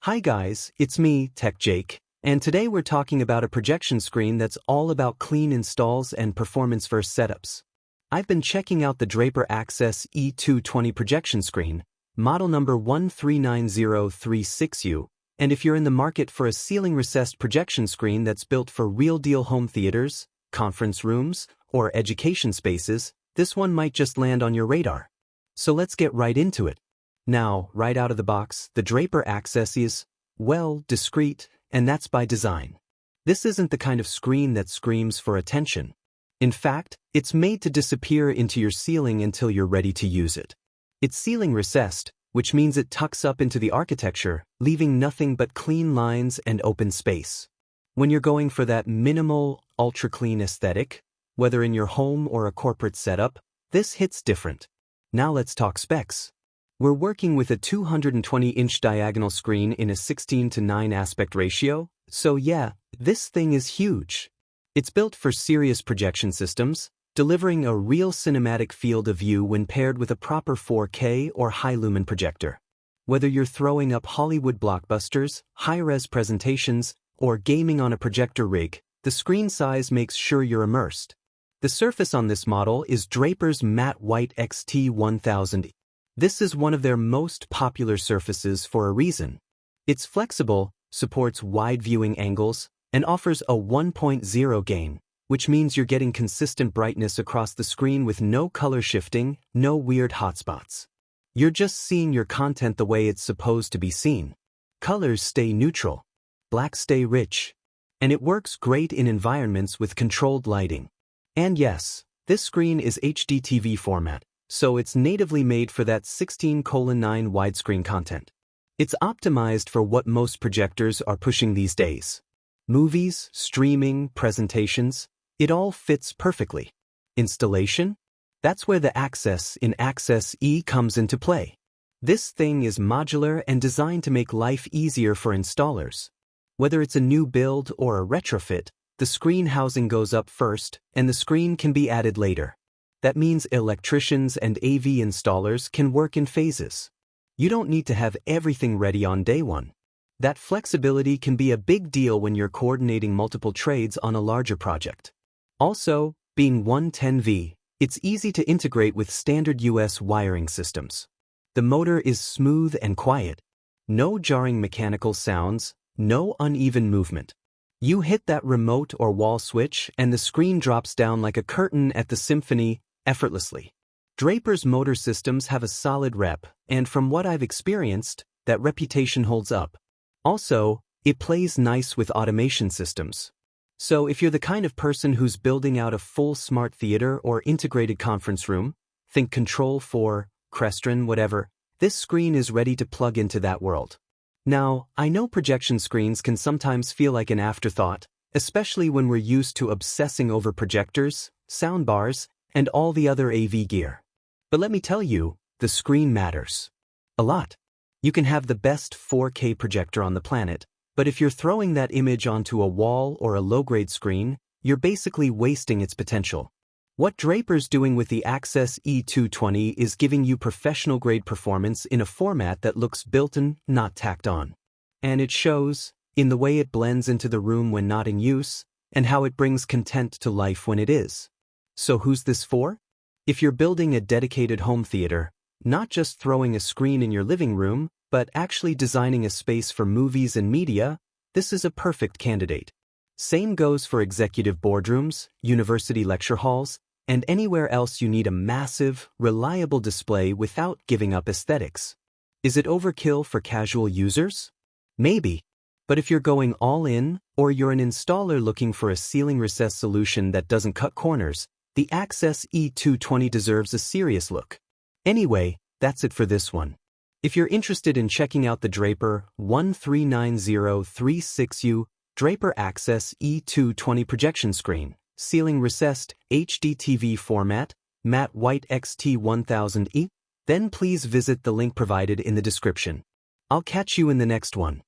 Hi guys, it's me, Tech Jake, and today we're talking about a projection screen that's all about clean installs and performance-first setups. I've been checking out the Draper Access E220 projection screen, model number 139036U, and if you're in the market for a ceiling-recessed projection screen that's built for real-deal home theaters, conference rooms, or education spaces, this one might just land on your radar. So let's get right into it. Now, right out of the box, the Draper Access E is, well, discreet, and that's by design. This isn't the kind of screen that screams for attention. In fact, it's made to disappear into your ceiling until you're ready to use it. It's ceiling recessed, which means it tucks up into the architecture, leaving nothing but clean lines and open space. When you're going for that minimal, ultra-clean aesthetic, whether in your home or a corporate setup, this hits different. Now let's talk specs. We're working with a 220-inch diagonal screen in a 16:9 aspect ratio, so yeah, this thing is huge. It's built for serious projection systems, delivering a real cinematic field of view when paired with a proper 4K or high-lumen projector. Whether you're throwing up Hollywood blockbusters, high-res presentations, or gaming on a projector rig, the screen size makes sure you're immersed. The surface on this model is Draper's Matt White XT1000E. This is one of their most popular surfaces for a reason. It's flexible, supports wide viewing angles, and offers a 1.0 gain, which means you're getting consistent brightness across the screen with no color shifting, no weird hotspots. You're just seeing your content the way it's supposed to be seen. Colors stay neutral. Black stay rich. And it works great in environments with controlled lighting. And yes, this screen is HDTV format, so it's natively made for that 16:9 widescreen content. It's optimized for what most projectors are pushing these days. Movies, streaming, presentations, it all fits perfectly. Installation? That's where the Access in Access E comes into play. This thing is modular and designed to make life easier for installers. Whether it's a new build or a retrofit, the screen housing goes up first, and the screen can be added later. That means electricians and AV installers can work in phases. You don't need to have everything ready on day one. That flexibility can be a big deal when you're coordinating multiple trades on a larger project. Also, being 110V, it's easy to integrate with standard US wiring systems. The motor is smooth and quiet. No jarring mechanical sounds, no uneven movement. You hit that remote or wall switch and the screen drops down like a curtain at the symphony, effortlessly. Draper's motor systems have a solid rep, and from what I've experienced, that reputation holds up. Also, it plays nice with automation systems. So if you're the kind of person who's building out a full smart theater or integrated conference room, think Control 4, Crestron, whatever, this screen is ready to plug into that world. Now, I know projection screens can sometimes feel like an afterthought, especially when we're used to obsessing over projectors, soundbars, and all the other AV gear. But let me tell you, the screen matters. A lot. You can have the best 4K projector on the planet, but if you're throwing that image onto a wall or a low-grade screen, you're basically wasting its potential. What Draper's doing with the Access E220 is giving you professional-grade performance in a format that looks built-in, not tacked on. And it shows in the way it blends into the room when not in use, and how it brings content to life when it is. So who's this for? If you're building a dedicated home theater, not just throwing a screen in your living room, but actually designing a space for movies and media, this is a perfect candidate. Same goes for executive boardrooms, university lecture halls, and anywhere else you need a massive, reliable display without giving up aesthetics. Is it overkill for casual users? Maybe. But if you're going all in, or you're an installer looking for a ceiling recessed solution that doesn't cut corners, the Access E220 deserves a serious look. Anyway, that's it for this one. If you're interested in checking out the Draper 139036U Draper Access E220 projection screen, ceiling recessed, HDTV format, Matt White XT1000E, then please visit the link provided in the description. I'll catch you in the next one.